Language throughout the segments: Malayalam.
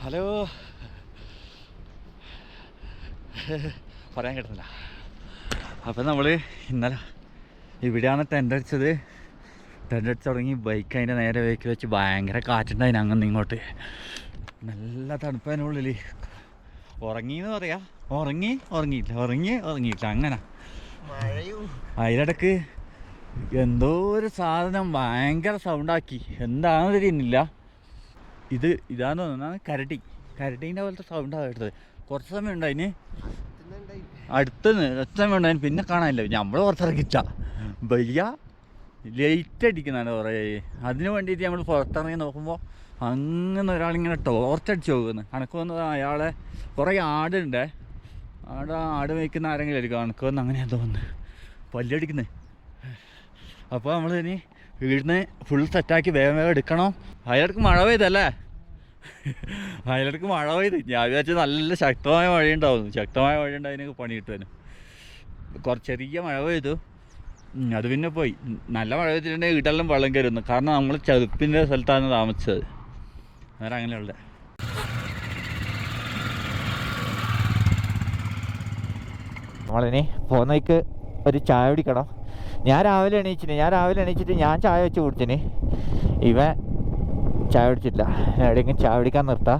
ഹലോ. പറയാൻ കിട്ടുന്നില്ല. അപ്പം നമ്മൾ ഇന്നലെ ഇവിടെയാണ് ടെൻ്റ് അടിച്ചത്. ടെൻ്റ് അടിച്ച് തുടങ്ങി ബൈക്ക് അതിൻ്റെ നേരെ വേക്ക് വെച്ച് ഭയങ്കര കാറ്റുണ്ടായിന് അങ്ങനെ ഇങ്ങോട്ട്. നല്ല തണുപ്പതിനുള്ളിൽ ഉറങ്ങിയെന്ന് പറയാം. ഉറങ്ങിയില്ല അങ്ങനെ. അതിനിടക്ക് എന്തോ ഒരു സാധനം ഭയങ്കര സൗണ്ടാക്കി, എന്താണെന്ന് തിരിയുന്നില്ല. ഇതാന്ന് തോന്നുന്നത് കരടീൻ്റെ പോലത്തെ സൗണ്ടാണ് കേട്ടത്. കുറച്ച് സമയം ഉണ്ടായിന്, അടുത്തുനിന്ന് സമയം ഉണ്ടായിന്, പിന്നെ കാണാനില്ല. നമ്മൾ പുറത്തിറങ്ങിച്ച വലിയ ലൈറ്റ് അടിക്കുന്നതാണ് കുറേ. അതിന് വേണ്ടിയിട്ട് നമ്മൾ പുറത്തിറങ്ങി നോക്കുമ്പോൾ അങ്ങനെ ഒരാളിങ്ങനെ ടോർച്ചടിച്ച് പോകുന്നു. കണക്ക് വന്നത് അയാളെ കുറേ ആടുണ്ട്, ആട് വയ്ക്കുന്ന ആരെങ്കിലും ആയിരിക്കും. കണക്ക് വന്ന് അങ്ങനെയാണ് തോന്നുന്നത് പല്ലടിക്കുന്നത്. അപ്പോൾ നമ്മൾ ഇനി വീടിന് ഫുൾ സെറ്റാക്കി വേഗം എടുക്കണം. അതിലിടക്ക് മഴ പെയ്തല്ലേ, അതിലിടക്ക് മഴ പെയ്ത്. ഞാൻ വിചാരിച്ചത് നല്ല ശക്തമായ മഴയുണ്ടാവുന്നു. ശക്തമായ മഴ ഉണ്ടായതിനൊക്കെ പണി കിട്ടുവാനും. കുറച്ച് ചെറിയ മഴ പെയ്തു, അത് പിന്നെ പോയി. നല്ല മഴ പെയ്തിട്ടുണ്ടെങ്കിൽ വീട്ടിലെല്ലാം വെള്ളം കയറുന്നു. കാരണം നമ്മൾ ചെറുപ്പിൻ്റെ സ്ഥലത്താണ് താമസിച്ചത്. അന്നേരം അങ്ങനെയുള്ള നമ്മളിനി പോകുന്നേക്ക് ഒരു ചായ കുടിക്കണം. ഞാൻ രാവിലെ എണീച്ചിട്ട് ഞാൻ ചായ വെച്ച് കുടിച്ചിന്. ഇവൻ ചായ കുടിച്ചിട്ടില്ല. എവിടെയെങ്കിലും ചായ കുടിക്കാൻ നിർത്താം.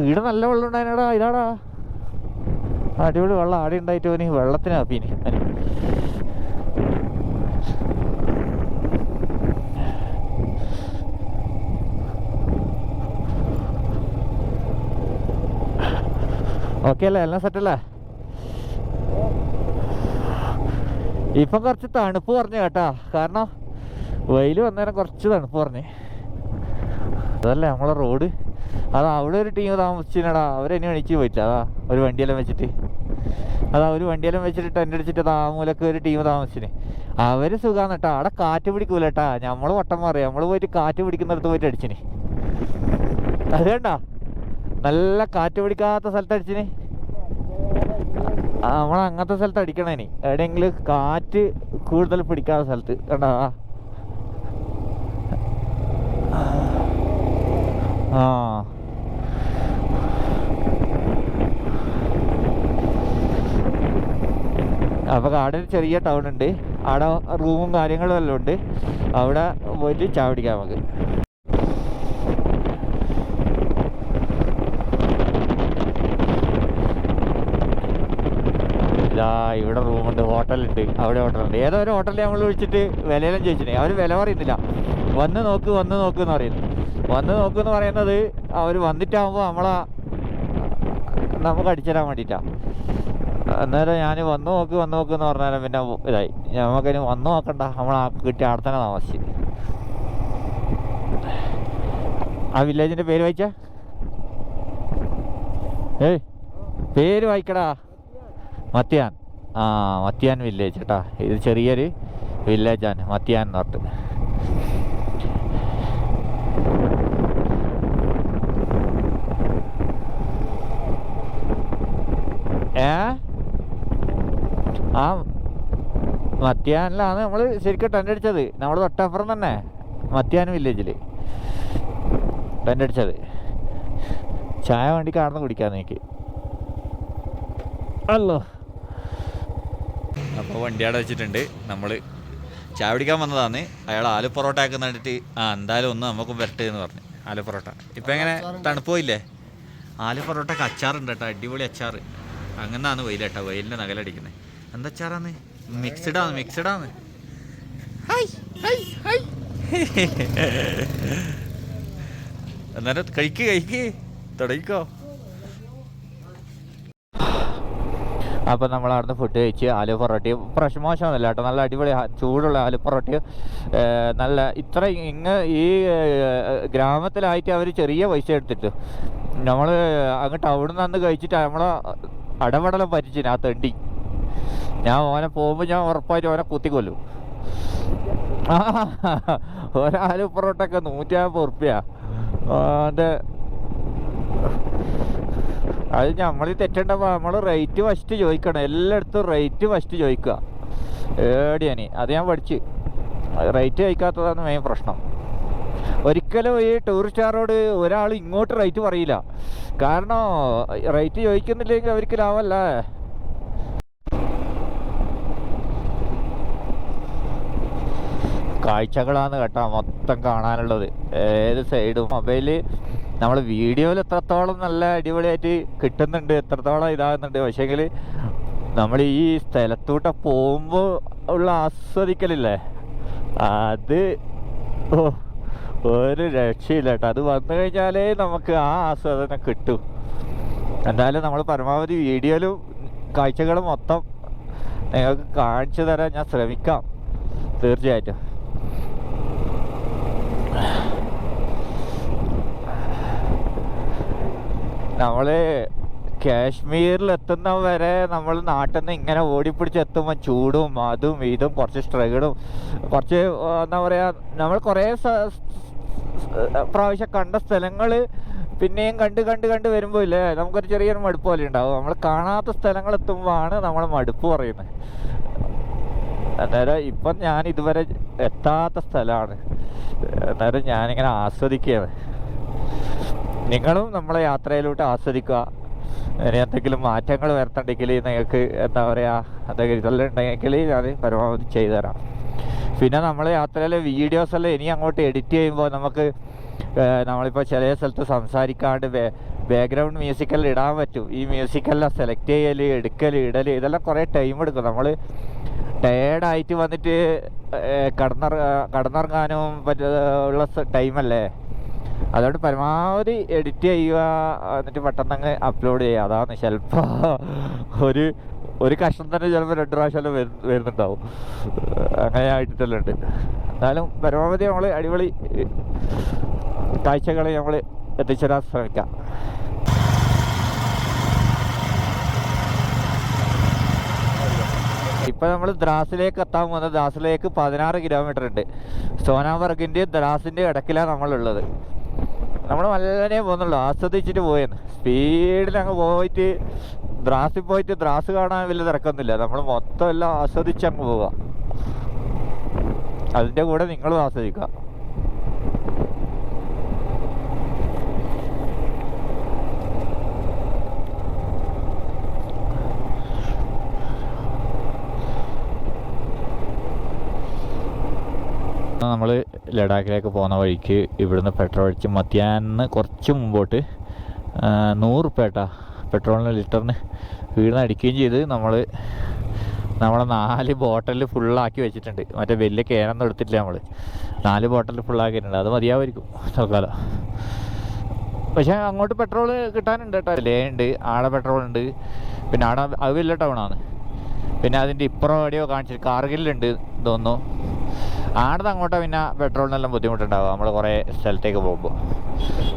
ഇവിടെ നല്ല വെള്ളം ഉണ്ടായിനടാ. ഇതാടാ അടിപൊളി വെള്ളം. ആടെ ഉണ്ടായിട്ട് അവന് വെള്ളത്തിനാ പീന്. ഓക്കെ അല്ലേ, എല്ലാം സെറ്റല്ലേ? ഇപ്പം കുറച്ച് തണുപ്പ് പറഞ്ഞു കേട്ടാ. കാരണം വെയിൽ വന്നേരം കുറച്ച് തണുപ്പ് പറഞ്ഞ്. അതല്ലേ നമ്മളെ റോഡ്. അത് അവിടെ ഒരു ടീം താമസിച്ചിനടാ. അവരെന്നെ എണീച്ച് പോയില്ല. അതാ ഒരു വണ്ടിയെല്ലാം വെച്ചിട്ട് ടെൻ്റ് അടിച്ചിട്ട് ആ മൂലക്ക് ഒരു ടീം താമസിച്ചിന്. അവർ സുഖാന്ന് കേട്ടാ. അവിടെ കാറ്റ് പിടിക്കൂല കേട്ടാ. നമ്മൾ വട്ടം മാറി നമ്മൾ പോയിട്ട് കാറ്റ് പിടിക്കുന്നിടത്ത് പോയിട്ട് അടിച്ചിന്. അത് കണ്ടാ, നല്ല കാറ്റ് പിടിക്കാത്ത സ്ഥലത്ത് അടിച്ചിന്. നമ്മളങ്ങനത്തെ സ്ഥലത്ത് അടിക്കണേ. ഇനി എവിടെയെങ്കിലും കാറ്റ് കൂടുതൽ പിടിക്കാത്ത സ്ഥലത്ത് കണ്ടാ. അപ്പോൾ അവിടെ ഒരു ചെറിയ ടൗൺ ഉണ്ട്. അവിടെ റൂമും കാര്യങ്ങളും എല്ലാം ഉണ്ട്. അവിടെ പോയിട്ട് ചായ പിടിക്കാം നമുക്ക്. ഇവിടെ റൂമുണ്ട്, ഹോട്ടലുണ്ട്. അവിടെ ഹോട്ടലുണ്ട്. ഏതോ ഒരു ഹോട്ടലിൽ നമ്മൾ വിളിച്ചിട്ട് വിലയെല്ലാം ചോദിച്ചിട്ടേ അവർ വില പറയുന്നില്ല. വന്ന് നോക്ക് എന്ന് പറയുന്നു. വന്ന് നോക്കെന്ന് പറയുന്നത് അവർ വന്നിട്ടാകുമ്പോൾ നമുക്ക് അടിച്ചിടാൻ വേണ്ടിയിട്ടാണ്. അന്നേരം ഞാൻ വന്ന് നോക്ക് എന്ന് പറഞ്ഞാലും പിന്നെ ഇതായി. നമുക്കതിന് വന്ന് നോക്കണ്ട, നമ്മൾ കിട്ടിയ അവിടെ തന്നെ താമസിച്ച്. ആ വില്ലേജിൻ്റെ പേര് വായിച്ചാ? പേര് വായിക്കടാ. മത്തിയാൻ. മത്തിയാൻ വില്ലേജ് കേട്ടാ. ഇത് ചെറിയൊരു വില്ലേജാണ് മത്തിയാൻ എന്ന് പറഞ്ഞിട്ട്. മത്തിയാനിലാണ് നമ്മൾ ശരിക്കും ടെൻ്റ് അടിച്ചത്. നമ്മൾ തൊട്ടപ്പുറം തന്നെ മത്തിയാൻ വില്ലേജിൽ ടെൻ്റ് അടിച്ചത്. ചായ വേണ്ടി കാർന്ന് കുടിക്കാന്ന് എനിക്ക്. അല്ലോ. അപ്പോൾ വണ്ടി അവിടെ വെച്ചിട്ടുണ്ട്. നമ്മൾ ചായ പിടിക്കാൻ വന്നതാണ്. അയാൾ ആലു പൊറോട്ട ആക്കുന്ന കണ്ടിട്ട് എന്തായാലും ഒന്ന് നമുക്ക് വരട്ടെ എന്ന് പറഞ്ഞു. ആലു പൊറോട്ട ഇപ്പം എങ്ങനെ തണുപ്പ് പോയില്ലേ? ആലു പൊറോട്ടക്ക് അച്ചാറുണ്ട് കേട്ടോ, അടിപൊളി അച്ചാർ. അങ്ങനെയാണ് വെയിലേട്ടാ, വെയിലിൻ്റെ നകലടിക്കുന്നത്. എന്താ അച്ചാറാന്ന്? മിക്സഡാണ്. എന്നാലും കഴിക്ക് തുടങ്ങിക്കോ. അപ്പം നമ്മൾ അവിടുന്ന് ഫുഡ് കഴിച്ച് ആലു പൊറോട്ടയും മോശമൊന്നുമില്ല കേട്ടോ. നല്ല അടിപൊളി ചൂടുള്ള ആലു പൊറോട്ടയും നല്ല ഇത്ര ഈ ഗ്രാമത്തിലായിട്ട് അവർ ചെറിയ പൈസ എടുത്തിട്ട് നമ്മൾ അങ്ങോട്ട് അവിടെ നിന്ന് കഴിച്ചിട്ട് നമ്മളെ അടപടലം പരിച്ചിന് ആ തെണ്ടി. ഞാൻ ഓനെ പോകുമ്പോൾ ഞാൻ ഉറപ്പായിട്ട് ഓനെ കുത്തിക്കൊല്ലും. ഒരാലു പൊറോട്ടൊക്കെ 150 ഉറുപ്പ്യ. അത് നമ്മൾ തെറ്റുണ്ടപ്പോൾ നമ്മൾ റേറ്റ് ഫസ്റ്റ് ചോദിക്കണം. എല്ലായിടത്തും റേറ്റ് ഫസ്റ്റ് ചോദിക്കുക. ഏടിയാനി അത് ഞാൻ പഠിച്ച് റേറ്റ് ചോദിക്കാത്തതാണ് മെയിൻ പ്രശ്നം. ഒരിക്കലും ഈ ടൂറിസ്റ്റുകാരോട് ഒരാൾ ഇങ്ങോട്ട് റേറ്റ് പറയില്ല. കാരണം റേറ്റ് ചോദിക്കുന്നില്ലെങ്കിൽ അവർക്ക് ലാഭമല്ലേ. കാഴ്ചകളാണ് കേട്ടോ മൊത്തം കാണാനുള്ളത്. ഏത് സൈഡും മൊബൈല് നമ്മൾ വീഡിയോയിൽ എത്രത്തോളം നല്ല അടിപൊളിയായിട്ട് കിട്ടുന്നുണ്ട്, എത്രത്തോളം ഇതാകുന്നുണ്ട്. പക്ഷേങ്കിൽ നമ്മൾ ഈ സ്ഥലത്തൂട്ട പോകുമ്പോൾ ഉള്ള ആസ്വദിക്കലില്ലേ, അത് ഒരു രക്ഷയില്ല കേട്ടോ. അത് വന്നു കഴിഞ്ഞാലേ നമുക്ക് ആ ആസ്വാദനം കിട്ടും. എന്തായാലും നമ്മൾ പരമാവധി വീഡിയോയിലും കാഴ്ചകളും മൊത്തം നിങ്ങൾക്ക് കാണിച്ചു തരാൻ ഞാൻ ശ്രമിക്കാം തീർച്ചയായിട്ടും. നമ്മൾ കാശ്മീരിലെത്തുന്ന വരെ നമ്മൾ നാട്ടിൽ നിന്ന് ഇങ്ങനെ ഓടിപ്പിടിച്ച് എത്തുമ്പോൾ ചൂടും അതും ഇതും കുറച്ച് സ്ട്രഗിളും കുറച്ച് എന്താ പറയുക, നമ്മൾ കുറേ പ്രാവശ്യം കണ്ട സ്ഥലങ്ങൾ പിന്നെയും കണ്ട് വരുമ്പോൾ ഇല്ലേ നമുക്കൊരു ചെറിയൊരു മടുപ്പ് പോലെ ഉണ്ടാവും. നമ്മൾ കാണാത്ത സ്ഥലങ്ങൾ എത്തുമ്പോഴാണ് നമ്മൾ മടുപ്പ് പറയുന്നത്. അന്നേരം ഇപ്പം ഞാൻ ഇതുവരെ എത്താത്ത സ്ഥലമാണ്, അന്നേരം ഞാനിങ്ങനെ ആസ്വദിക്കുകയാണ്. നിങ്ങളും നമ്മളെ യാത്രയിലോട്ട് ആസ്വദിക്കുക. ഇനി എന്തെങ്കിലും മാറ്റങ്ങൾ വരുത്തണ്ടെങ്കിൽ നിങ്ങൾക്ക് എന്താ പറയുക, എന്തെങ്കിലും ഇതെല്ലാം ഉണ്ടെങ്കിൽ ഞാൻ പരമാവധി ചെയ്തു തരാം. പിന്നെ നമ്മൾ യാത്രയിലെ വീഡിയോസെല്ലാം ഇനി അങ്ങോട്ട് എഡിറ്റ് ചെയ്യുമ്പോൾ നമുക്ക് നമ്മളിപ്പോൾ ചില സ്ഥലത്ത് സംസാരിക്കാണ്ട് ബാക്ക്ഗ്രൗണ്ട് മ്യൂസിക്കെല്ലാം ഇടാൻ പറ്റും. ഈ മ്യൂസിക്കെല്ലാം സെലക്ട് ചെയ്യൽ, എടുക്കൽ, ഇടൽ ഇതെല്ലാം കുറേ ടൈം എടുക്കും. നമ്മൾ ടയേർഡായിട്ട് വന്നിട്ട് കടന്നിറങ്ങാനും ഉള്ള ടൈമല്ലേ. അതുകൊണ്ട് പരമാവധി എഡിറ്റ് ചെയ്യുക, എന്നിട്ട് പെട്ടെന്ന് അപ്ലോഡ് ചെയ്യുക. അതാണ് ചിലപ്പോൾ ഒരു കഷ്ണം തന്നെ ചിലപ്പോൾ 2 പ്രാവശ്യം വരുന്നുണ്ടാവും. അങ്ങനെ ആയിട്ടെല്ലാം ഉണ്ട്. എന്നാലും പരമാവധി നമ്മൾ അടിപൊളി കാഴ്ചകൾ നമ്മൾ എത്തിച്ചേരാൻ ശ്രമിക്കാം. ഇപ്പം നമ്മൾ ദ്രാസിലേക്ക് എത്താൻ പോകുന്നത്. ദ്രാസിലേക്ക് 16 കിലോമീറ്റർ ഉണ്ട്. സോനാമർഗിൻ്റെയും ദ്രാസിൻ്റെയും ഇടയ്ക്കിലാണ് നമ്മളുള്ളത്. നമ്മൾ വളരെ പോകുന്നുള്ളൂ, ആസ്വദിച്ചിട്ട് പോയെന്ന്. സ്പീഡിൽ അങ്ങ് പോയിട്ട് ദ്രാസിൽ പോയിട്ട് ദ്രാസ് കാണാൻ വലിയ തിരക്കൊന്നുമില്ല. നമ്മൾ മൊത്തം എല്ലാം ആസ്വദിച്ച് അങ്ങ് പോവുക. അതിൻ്റെ കൂടെ നിങ്ങളും ആസ്വദിക്കുക. നമ്മൾ ലഡാക്കിലേക്ക് പോകുന്ന വഴിക്ക് ഇവിടുന്ന് പെട്രോൾ അടിച്ച് മധ്യാഹ്നം കുറച്ച് മുമ്പോട്ട് 100 റുപ്യ പെട്രോളിന് ലിറ്ററിന് വീടിന് അടിക്കുകയും ചെയ്ത് നമ്മളെ 4 ബോട്ടൽ ഫുള്ളാക്കി വെച്ചിട്ടുണ്ട്. മറ്റേ വലിയ ക്യാനൊന്നും എടുത്തിട്ടില്ല. നമ്മൾ 4 ബോട്ടൽ ഫുള്ളാക്കിയിട്ടുണ്ട്. അത് മതിയാവുമായിരിക്കും തൽക്കാലം. പക്ഷേ അങ്ങോട്ട് പെട്രോൾ കിട്ടാനുണ്ട് കേട്ടോ. ലേ ഉണ്ട്, ആടെ പെട്രോൾ ഉണ്ട്. പിന്നെ ആടെ അത് വലിയ ടൗണാണ്. പിന്നെ അതിൻ്റെ ഇപ്പുറം എവിടെയോ കാണിച്ചിട്ട് കാർഗിലുണ്ട് തോന്നുന്നു. ആടത് അങ്ങോട്ടാ പിന്നെ പെട്രോളിനെല്ലാം ബുദ്ധിമുട്ടുണ്ടാവുക നമ്മൾ കുറേ സ്ഥലത്തേക്ക് പോകുമ്പോൾ.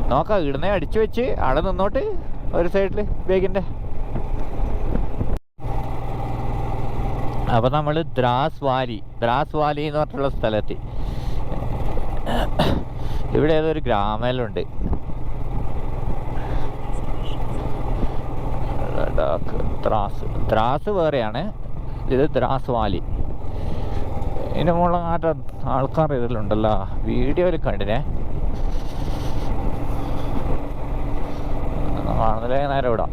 നോക്കാം, ഇടുന്നേ അടിച്ചു വെച്ച് അവിടെ നിന്നോട്ട് ഒരു സൈഡിൽ ബേഗിൻ്റെ. അപ്പോൾ നമ്മൾ ദ്രാസ് വാലി എന്ന് പറഞ്ഞിട്ടുള്ള സ്ഥലത്ത് ഇവിടെ ഏതൊരു ഗ്രാമത്തിലുണ്ട്. ദ്രാസ് വേറെയാണ്, ഇത് ദ്രാസ് വാലി. ഇതിൻ്റെ മുകളിൽ ആറ്റ ആൾക്കാർ ഇതിലുണ്ടല്ലോ, വീഡിയോയിൽ കണ്ടിനെ കാണുന്നില്ലേ. നേരെ വിടാം.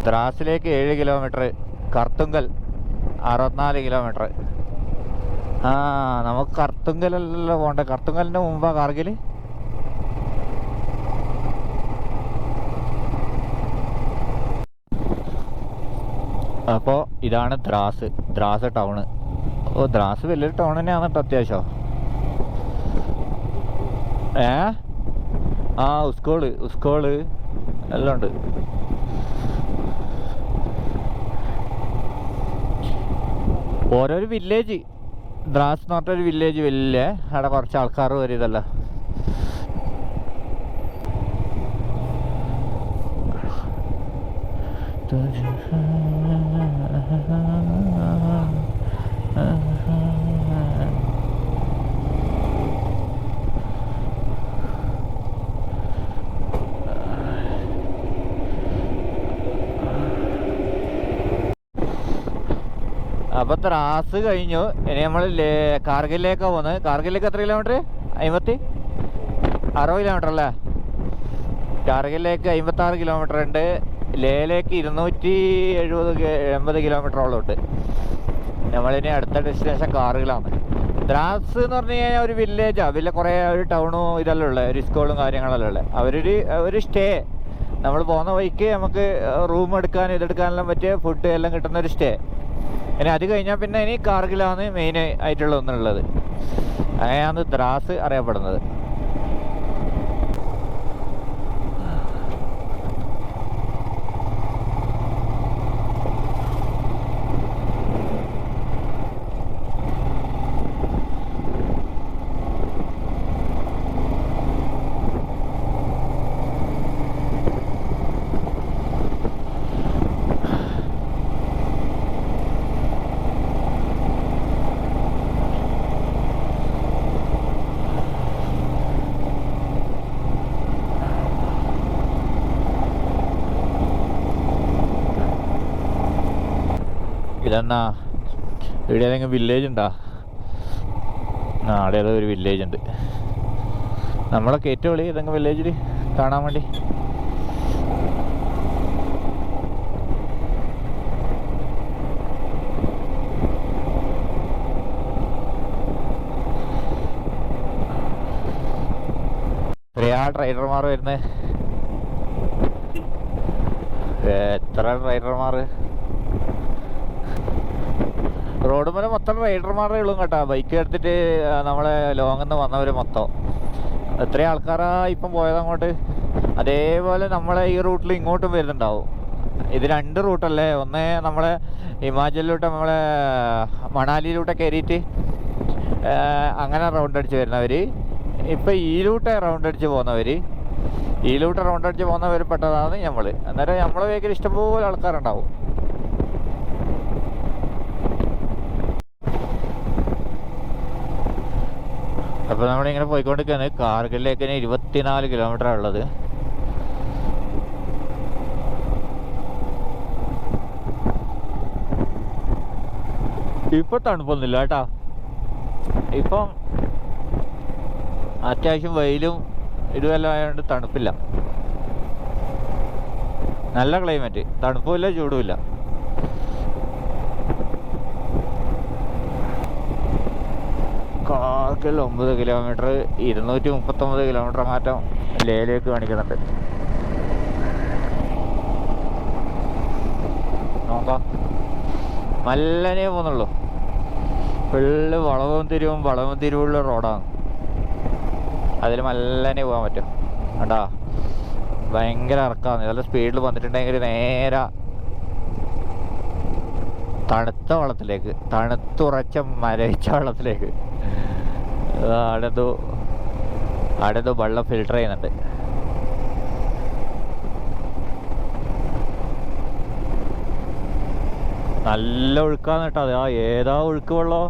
ദ്രാസിലേക്ക് 7 കിലോമീറ്റർ, കർത്തുങ്കൽ 64 കിലോമീറ്റർ. നമുക്ക് കർത്തുങ്കലല്ലോ പോകണ്ടേ. കർത്തുങ്കലിൻ്റെ മുമ്പാ കാർഗിൽ. അപ്പോൾ ഇതാണ് ദ്രാസ് ടൗണ്. ദ്രാസ് വലിയൊരു ടൗൺ തന്നെയാണ് കേട്ടോ അത്യാവശ്യം. സ്കൂള് എല്ലാം ഉണ്ട്. ഓരോരു വില്ലേജ്, ദ്രാസ് എന്ന് പറഞ്ഞൊരു വില്ലേജ് വലിയ, അവിടെ കുറച്ച് ആൾക്കാർ വരും. ഇതല്ല അപ്പോൾ ദ്രാസ് കഴിഞ്ഞു. ഇനി നമ്മൾ കാർഗിലേക്കാണ് പോകുന്നത്. കാർഗിലേക്ക് എത്ര കിലോമീറ്റർ? 60 കിലോമീറ്റർ അല്ലേ? കാർഗിലേക്ക് 56 കിലോമീറ്റർ ഉണ്ട്. ലേയിലേക്ക് 280 കിലോമീറ്ററോളം ഉണ്ട്. നമ്മളിനി അടുത്ത ഡെസ്റ്റിനേഷൻ കാർഗിലാണ്. ദ്രാസ് എന്ന് പറഞ്ഞു കഴിഞ്ഞാൽ ഒരു വില്ലേജാണ്. വലിയ കുറേ ഒരു ടൗണും ഇതെല്ലാം ഉള്ളത്, ഒരു സ്കൂളും കാര്യങ്ങളെല്ലാം ഉള്ളത്. ഒരു സ്റ്റേ, നമ്മൾ പോകുന്ന വഴിക്ക് നമുക്ക് റൂം എടുക്കാനും ഇതെടുക്കാനെല്ലാം പറ്റിയ ഫുഡ് എല്ലാം കിട്ടുന്ന ഒരു സ്റ്റേ. ഇനി അത് കഴിഞ്ഞാൽ പിന്നെ ഇനി കാർഗിലാണ് മെയിൻ ആയിട്ടുള്ള ഒന്നുള്ളത്. അങ്ങനെയാണ് ദ്രാസ് അറിയപ്പെടുന്നത്. ഇതെന്നാ ഇവിടെ ഏതെങ്കിലും വില്ലേജ് ഉണ്ടോ? അവിടെ ഏതോ ഒരു വില്ലേജ് ഉണ്ട്. നമ്മളൊക്കെ ഏറ്റവും വിളി ഏതെങ്കിലും വില്ലേജിൽ കാണാൻ വേണ്ടി. റൈഡർമാർ വരുന്നത്. എത്ര റൈഡർമാർ! റോഡ് മേലെ മൊത്തം റൈഡർമാരുടെ ഉള്ളൂ കേട്ടോ. ബൈക്ക് എടുത്തിട്ട് നമ്മളെ ലോങ്ങിൽ നിന്ന് വന്നവർ മൊത്തം എത്ര ആൾക്കാരാ ഇപ്പം പോയത് അങ്ങോട്ട്. അതേപോലെ നമ്മളെ ഈ റൂട്ടിൽ ഇങ്ങോട്ടും വരുന്നുണ്ടാവും. ഇത് 2 റൂട്ടല്ലേ? ഒന്ന് നമ്മളെ ഹിമാചലിലോട്ട് നമ്മളെ മണാലിയിലൂടെ കയറിയിട്ട് അങ്ങനെ റൗണ്ട് അടിച്ച് വരുന്നവർ, ഇപ്പം ഈ ലൂട്ട് റൗണ്ട് അടിച്ച് പോകുന്നവർ, ഈ ലൂട്ട് റൗണ്ട് അടിച്ച് പോകുന്നവർ പെട്ടതാണ് നമ്മൾ. അന്നേരം നമ്മളെ വേഗത്തിൽ ഇഷ്ടംപോലെ ആൾക്കാരുണ്ടാവും. അപ്പോൾ നമ്മളിങ്ങനെ പോയിക്കൊണ്ടിരിക്കുകയാണ്. കാർഗിലേക്ക് 24 കിലോമീറ്ററാണ് ഉള്ളത്. ഇപ്പം തണുപ്പൊന്നുമില്ല കേട്ടോ. ഇപ്പം അത്യാവശ്യം വെയിലും ഇതുമെല്ലാം ആയതുകൊണ്ട് തണുപ്പില്ല. നല്ല ക്ലൈമറ്റ്, തണുപ്പുമില്ല ചൂടുമില്ല. കാർഗിൽ 9 കിലോമീറ്റർ, 239 കിലോമീറ്റർ മാറ്റം ലേയിലേക്ക് കാണിക്കുന്നുണ്ട്. നോക്കാം, മല്ലനെ പോകുന്നുള്ളൂ. ഫുള്ള് വളവും തിരിവുള്ള റോഡാണ്. അതിൽ മല്ലനെ പോകാൻ പറ്റും. കണ്ടാ, ഭയങ്കര ഇറക്കാന്ന്. നല്ല സ്പീഡിൽ വന്നിട്ടുണ്ടെങ്കിൽ നേരെ തണുത്ത വെള്ളത്തിലേക്ക്, തണുത്തുറച്ച മരവിച്ച വെള്ളത്തിലേക്ക്. അവിടെന്തോ വെള്ളം ഫിൽട്ടർ ചെയ്യുന്നുണ്ട്. നല്ല ഒഴുക്കാന്ന് കേട്ടോ. അത് ഏതാ ഒഴുക്ക് വെള്ളോ.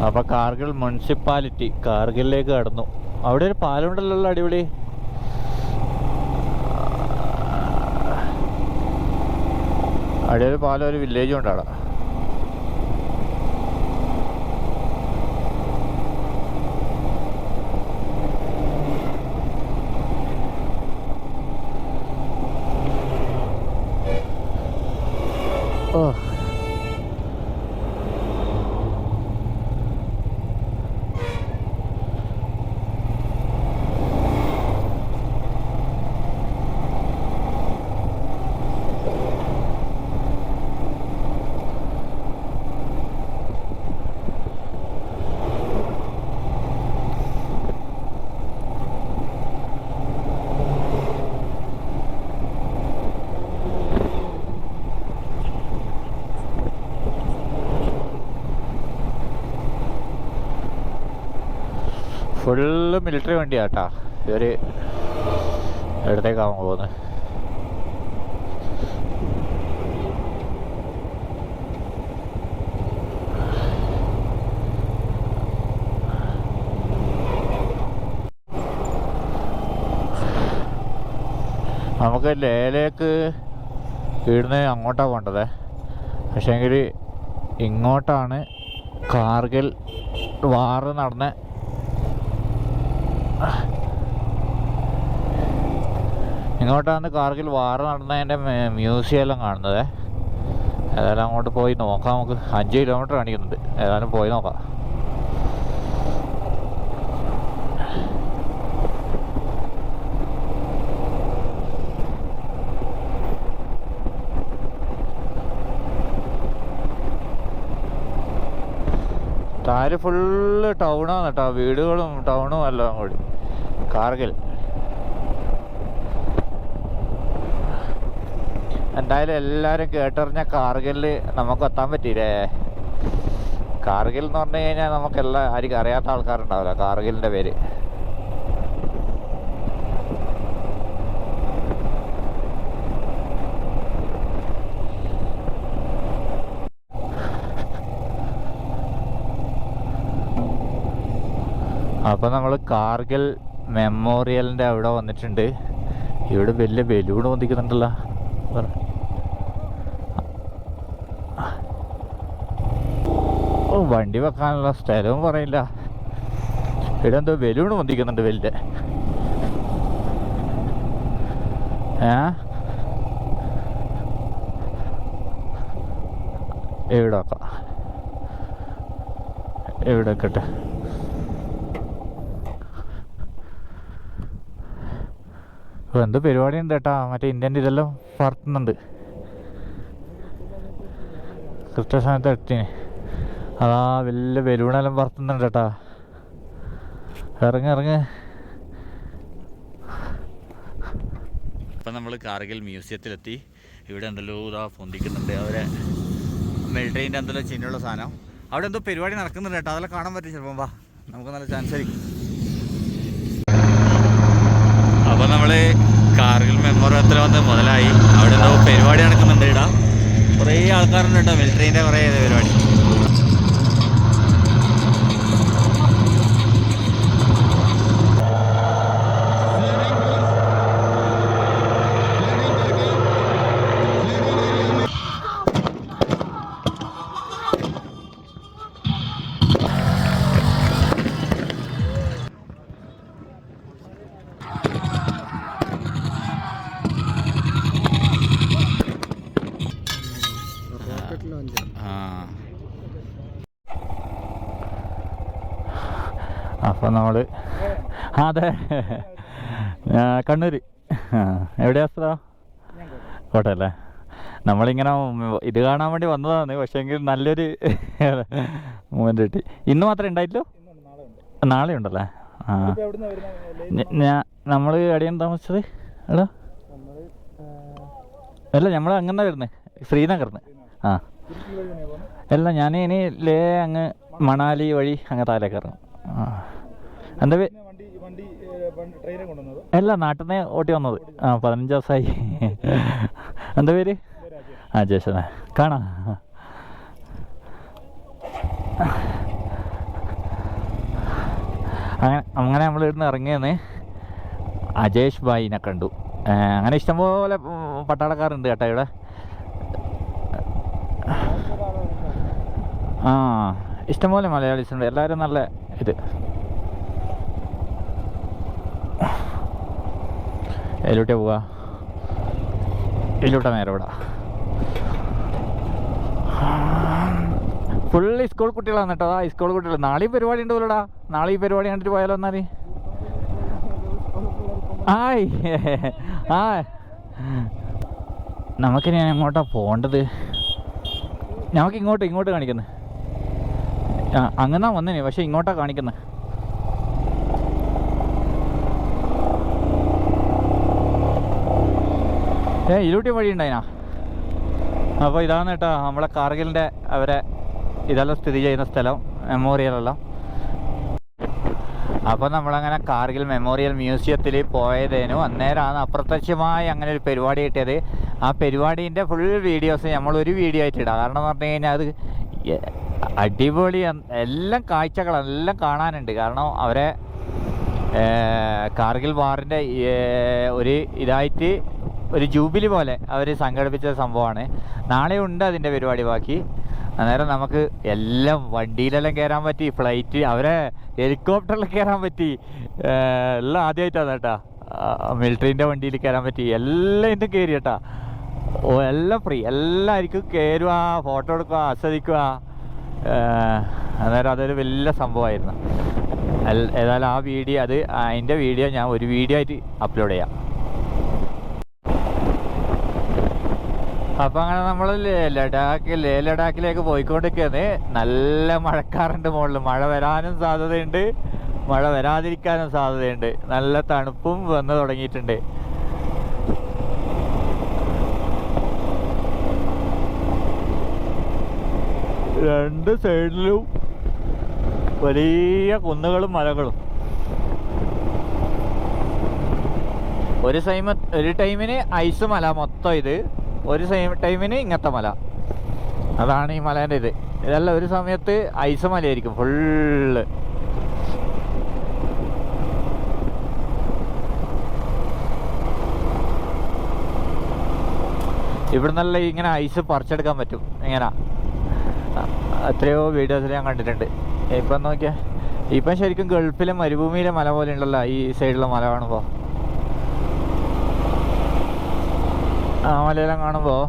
അപ്പൊ കാർഗിൽ മുനിസിപ്പാലിറ്റി കാർഗിലേക്ക് കടന്നു. അവിടെ ഒരു പാലം ഉണ്ടല്ലോ, അടിപൊളി. അവിടെ ഒരു പാലം, ഒരു വില്ലേജും ഉണ്ട് അവിടെ. ഓ, ഫുള്ള് മിലിറ്ററി വണ്ടിയാട്ടാ. ഇവര് എവിടത്തേക്കാവാൻ പോകുന്നത്? നമുക്ക് ലേയിലേക്ക് ഇവിടുന്ന് അങ്ങോട്ടാണ് പോകേണ്ടത്. പക്ഷേങ്കിൽ ഇങ്ങോട്ടാണ് കാർഗിൽ വാർ നടന്ന ഇങ്ങോട്ടാണ് കാർഗിൽ വാർ നടന്നതിൻ്റെ മ്യൂസിയം എല്ലാം കാണുന്നത്. ഏതായാലും അങ്ങോട്ട് പോയി നോക്കാം. നമുക്ക് 5 കിലോമീറ്റർ കാണിക്കുന്നുണ്ട്. ഏതായാലും പോയി നോക്കാം. താഴെ ഫുള്ള് ടൗണാണ് കേട്ടോ, വീടുകളും ടൗണും എല്ലാം കൂടി കാർഗിൽ. എന്തായാലും എല്ലാവരും കേട്ടറിഞ്ഞ കാർഗിലിൽ നമുക്ക് എത്താൻ പറ്റിയില്ലേ. കാർഗിൽ എന്ന് പറഞ്ഞു കഴിഞ്ഞാൽ നമുക്കെല്ലാം ആർക്കും അറിയാത്ത ആൾക്കാരുണ്ടാവില്ല കാർഗിലിൻ്റെ പേര്. അപ്പോൾ നമ്മൾ കാർഗിൽ മെമ്മോറിയലിൻ്റെ അവിടെ വന്നിട്ടുണ്ട്. ഇവിടെ വലിയ ബലൂൺ പൊന്തിക്കുന്നുണ്ടല്ലോ. ഓ, വണ്ടി വെക്കാനുള്ള സ്ഥലവും പറയില്ല. ഇവിടെ എന്തോ ബലൂൺ പൊന്തിക്കുന്നുണ്ട് വലിയ. എവിടെ വെക്കാം, എവിടെ വെക്കട്ടെ. എന്ത് പരിപാടി ഉണ്ട് കേട്ടാ. മറ്റേ ഇന്ത്യൻ്റെ ഇതെല്ലാം പറത്തുന്നുണ്ട്. കൃത്യസമയത്ത് എത്തിന് അതാ വലിയ ബലൂണെല്ലാം പറത്തുന്നുണ്ട് കേട്ടാ. ഇറങ്ങ്. ഇപ്പം നമ്മൾ കാർഗിൽ മ്യൂസിയത്തിലെത്തി. ഇവിടെ എന്തെല്ലോ ഇതാ പൊന്തിക്കുന്നുണ്ട്. അവരെ മിലിറ്ററീൻ്റെ എന്തെല്ലോ ചിഹ്നമുള്ള സാധനം. അവിടെ എന്തോ പരിപാടി നടക്കുന്നുണ്ട് കേട്ടോ. അതെല്ലാം കാണാൻ പറ്റും ചിലപ്പം. വാ, നമുക്ക് നല്ല ചാൻസ് ആയിരിക്കും. അപ്പോൾ നമ്മൾ കാർഗിൽ മെമ്മോറിയത്തിൽ വന്ന് മുതലായി. അവിടെ എന്തോ പരിപാടി നടക്കുന്നുണ്ട്. ഇവിടെ കുറേ ആൾക്കാരുണ്ട് കേട്ടോ, മിലിറ്ററീൻ്റെ കുറേ പരിപാടി. അപ്പോൾ നമ്മൾ അതെ കണ്ണൂർ. എവിടെയാ സ്ഥലം? കോട്ടയല്ലേ. നമ്മളിങ്ങനെ ഇത് കാണാൻ വേണ്ടി വന്നതാണ്. പക്ഷേ എങ്കിൽ നല്ലൊരു മൂവ്മെൻ്റ് കിട്ടി. ഇന്ന് മാത്രമേ ഉണ്ടായില്ലോ, നാളെ ഉണ്ടല്ലേ. നമ്മൾ എവിടെയാണ് താമസിച്ചത്? എടാ അല്ല, നമ്മൾ അങ്ങനെ വരുന്നത് ശ്രീനഗറിന്. അല്ല, ഞാൻ ഇനി ലേ അങ്ങ് മണാലി വഴി അങ്ങ് താഴേക്ക് ഇറങ്ങും. എന്താ അല്ല, നാട്ടിൽ നിന്ന് ഓട്ടി വന്നത്. 15 ദിവസമായി. എന്താ പേര്? ജേഷന. കാണാ അങ്ങനെ നമ്മൾ ഇവിടുന്ന് ഇറങ്ങിയെന്ന് അജേഷ് ഭായിനെ കണ്ടു. അങ്ങനെ ഇഷ്ടംപോലെ പട്ടാളക്കാരുണ്ട് കേട്ടോ ഇവിടെ. ഇഷ്ടംപോലെ മലയാളീസ് ഉണ്ട്. എല്ലാവരും നല്ല ഇത്. ഇതിലൂട്ടേ പോവാ, ഇതിലൂട്ട നേരെ ഇവിടെ ഫുള്ള് സ്കൂൾ കുട്ടികളാണ് കേട്ടോ. സ്കൂൾ കുട്ടികൾ. നാളെയും പരിപാടി ഉണ്ട് പോലടാ. നാളെ ഈ പരിപാടി കണ്ടിട്ട് പോയാലോ എന്നാൽ. നമുക്കിനി എങ്ങോട്ടാ പോകേണ്ടത്? നമുക്ക് ഇങ്ങോട്ട് കാണിക്കുന്നത്. അങ്ങനെ വന്നേനെ, പക്ഷെ ഇങ്ങോട്ടാ കാണിക്കുന്നത്. ഇരുട്ടി വഴി ഉണ്ടായിനാ. അപ്പോൾ ഇതാണ് കേട്ടോ നമ്മളെ കാർഗിലിൻ്റെ അവരെ ഇതെല്ലാം സ്ഥിതി ചെയ്യുന്ന സ്ഥലം, മെമ്മോറിയലെല്ലാം. അപ്പോൾ നമ്മളങ്ങനെ കാർഗിൽ മെമ്മോറിയൽ മ്യൂസിയത്തിൽ പോയതേനു. അന്നേരമാണ് അപ്രത്യക്ഷമായി അങ്ങനെ ഒരു പരിപാടി കിട്ടിയത്. ആ പരിപാടീൻ്റെ ഫുൾ വീഡിയോസ് നമ്മളൊരു വീഡിയോ ആയിട്ട് ഇടാം. കാരണം എന്ന് പറഞ്ഞു കഴിഞ്ഞാൽ അത് അടിപൊളി എല്ലാം കാഴ്ചകളെല്ലാം കാണാനുണ്ട്. കാരണം അവരെ കാർഗിൽ വാറിൻ്റെ ഒരു ഇതായിട്ട് ഒരു ജൂബിലി പോലെ അവർ സംഘടിപ്പിച്ച സംഭവമാണ്. നാളെ ഉണ്ട് അതിൻ്റെ പരിപാടി ബാക്കി. അന്നേരം നമുക്ക് എല്ലാം വണ്ടിയിലെല്ലാം കയറാൻ പറ്റി, ഫ്ലൈറ്റ് അവരെ ഹെലികോപ്റ്ററിൽ കയറാൻ പറ്റി, എല്ലാം ആദ്യമായിട്ടാണ് കേട്ടാ. മിലിറ്ററീൻ്റെ വണ്ടിയിൽ കയറാൻ പറ്റി, എല്ലാം ഇന്നും കയറി കേട്ടാ. എല്ലാം ഫ്രീ, എല്ലാവർക്കും കയറുക, ഫോട്ടോ എടുക്കുക, ആസ്വദിക്കുക. അന്നേരം അതൊരു വലിയ സംഭവമായിരുന്നു. ഏതായാലും ആ വീഡിയോ അതിൻ്റെ വീഡിയോ ഞാൻ ഒരു വീഡിയോ ആയിട്ട് അപ്ലോഡ് ചെയ്യാം. അപ്പം അങ്ങനെ നമ്മൾ ലേ ലഡാക്കിലേക്ക് പോയിക്കൊണ്ടിരിക്കുകയാണ്. നല്ല മഴക്കാറുണ്ട് മുകളിൽ. മഴ വരാനും സാധ്യതയുണ്ട്, മഴ വരാതിരിക്കാനും സാധ്യതയുണ്ട്. നല്ല തണുപ്പും വന്ന് തുടങ്ങിയിട്ടുണ്ട്. രണ്ട് സൈഡിലും വലിയ കുന്നുകളും മലകളും. ഒരു ടൈമിന് ഐസ് മല മൊത്തം, ഇത് ഒരു ടൈമിന് ഇങ്ങനത്തെ മല. അതാണ് ഈ മലേൻ്റെ ഇത്. ഇതല്ല, ഒരു സമയത്ത് ഐസ് മലയായിരിക്കും ഫുള്ള്. ഇവിടെ നല്ല ഇങ്ങനെ ഐസ് പറിച്ചെടുക്കാൻ പറ്റും. ഇങ്ങനെ എത്രയോ വീഡിയോസിൽ ഞാൻ കണ്ടിട്ടുണ്ട്. ഇപ്പം നോക്കിയാൽ ഇപ്പം ശരിക്കും ഗൾഫിലെ മരുഭൂമിയിലെ മല പോലെ ഉണ്ടല്ലോ ഈ സൈഡിലെ മല കാണുമ്പോൾ. ആ മലയെല്ലാം കാണുമ്പോൾ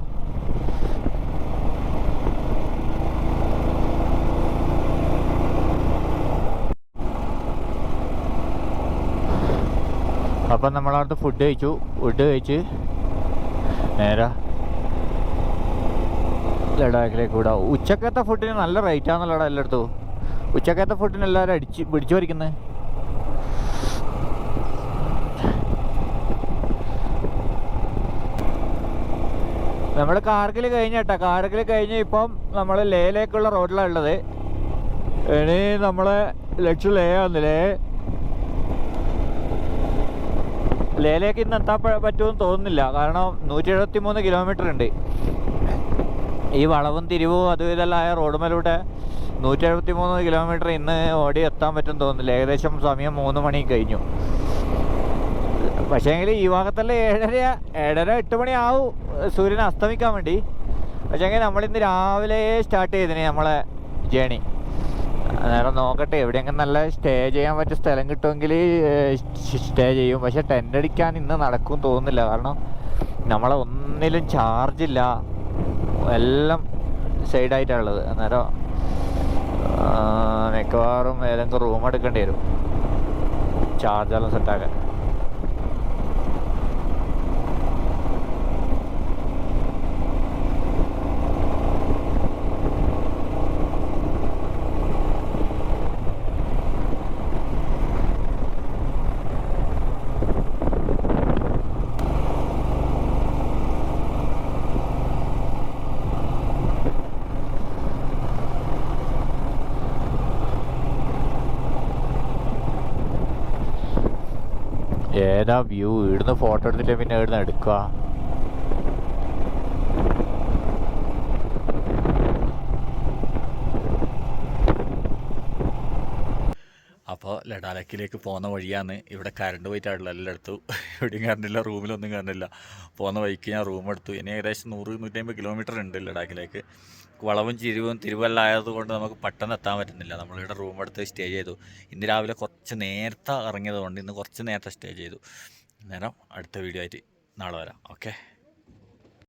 അപ്പം നമ്മളവിടുത്തെ ഫുഡ് കഴിച്ച് നേരെ ലഡാക്കിലേക്ക് വിടാം. ഉച്ചക്കത്തെ ഫുഡിന് നല്ല റേറ്റാണെന്നുള്ളടാ എല്ലായിടത്തും. ഉച്ചക്കത്തെ ഫുഡിന് എല്ലാവരും പിടിച്ചു പറിക്കുന്നത്. നമ്മൾ കാർഗിൽ കഴിഞ്ഞേട്ടാ. കാർഗിൽ കഴിഞ്ഞ് ഇപ്പം നമ്മൾ ലേയിലേക്കുള്ള റോഡിലാണ് ഉള്ളത്. ഇനി നമ്മളെ ലക്ഷ്യം ലേ ആണ്. ലേയിലേക്ക് ഇന്ന് എത്താൻ പറ്റുമെന്ന് തോന്നുന്നില്ല. കാരണം 173 കിലോമീറ്റർ ഉണ്ട്. ഈ വളവും തിരിവും അതും ഇതെല്ലാം ആയ റോഡ് മേലൂടെ 173 കിലോമീറ്റർ ഇന്ന് ഓടി എത്താൻ പറ്റും തോന്നുന്നില്ല. ഏകദേശം സമയം 3 മണി കഴിഞ്ഞു. പക്ഷേങ്കിൽ ഈ ഭാഗത്തെല്ലാം 7:30-8 മണി ആവും സൂര്യൻ അസ്തമിക്കാൻ വേണ്ടി. പക്ഷേങ്കിൽ നമ്മളിന്ന് രാവിലെ സ്റ്റാർട്ട് ചെയ്തിന് നമ്മളെ ജേണി. അന്നേരം നോക്കട്ടെ, എവിടെയെങ്കിലും നല്ല സ്റ്റേ ചെയ്യാൻ പറ്റിയ സ്ഥലം കിട്ടുമെങ്കിൽ സ്റ്റേ ചെയ്യും. പക്ഷെ ടെൻ്റ് അടിക്കാൻ ഇന്ന് നടക്കും തോന്നുന്നില്ല. കാരണം നമ്മളെ ഒന്നിലും ചാർജില്ല, എല്ലാം സൈഡായിട്ടാണുള്ളത്. അന്നേരം മിക്കവാറും ഏതെങ്കിലും റൂം എടുക്കേണ്ടി വരും ചാർജെല്ലാം സെറ്റാക്കാൻ. ഏതാ വ്യൂ? ഇവിടുന്ന് ഫോട്ടോ എടുത്തിട്ട് പിന്നെ ഇവിടുന്ന് എടുക്കുക. അപ്പോൾ ലഡാക്കിലേക്ക് പോകുന്ന വഴിയാണ്. ഇവിടെ കറണ്ട് പോയിട്ടാണല്ലോ എല്ലായിടത്തും. എവിടെയും കറണ്ടില്ല, റൂമിലൊന്നും കറണ്ടില്ല. പോകുന്ന വഴിക്ക് ഞാൻ റൂം എടുത്തു. ഇനി ഏകദേശം 100-150 കിലോമീറ്റർ ഉണ്ട് ലഡാക്കിലേക്ക്. വളവും തിരുവെല്ലാം ആയതുകൊണ്ട് നമുക്ക് പെട്ടെന്ന് എത്താൻ പറ്റുന്നില്ല. നമ്മളിവിടെ റൂം എടുത്ത് സ്റ്റേ ചെയ്തു. ഇന്ന് രാവിലെ കുറച്ച് നേരത്തെ ഇറങ്ങിയത് കൊണ്ട് ഇന്ന് കുറച്ച് നേരത്തെ സ്റ്റേ ചെയ്തു. നേരം അടുത്ത വീഡിയോ ആയിട്ട് നാളെ വരാം. ഓക്കെ.